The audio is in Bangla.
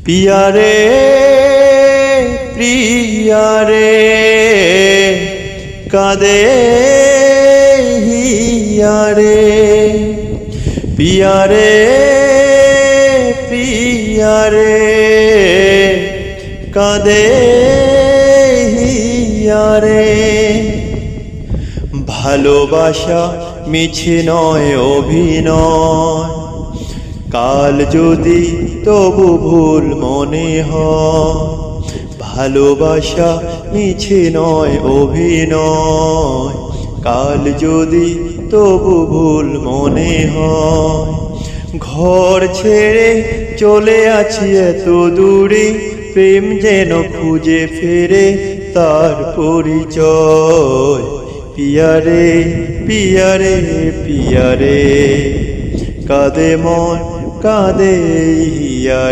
পিয়ারে প্রিয়ারে কাঁদে হিয়ারে, পিয়ারে প্রিয়ারে কাঁদে হিয়ারে। ভালোবাসা মিছে নয় অভিনয়, কাল যদি তবু ভুল মনে হয়। ভালোবাসা মিছে নয় অভিনয়, কাল যদি তবু ভুল মনে হয়। ঘর ছেড়ে চলে আছি এত দূরে, প্রেম যেন খুঁজে ফেরে তার পরিচয়। পিয়ারে পিয়ারে পিয়ারে কাঁদে মন কাঁদে হিয়ারে।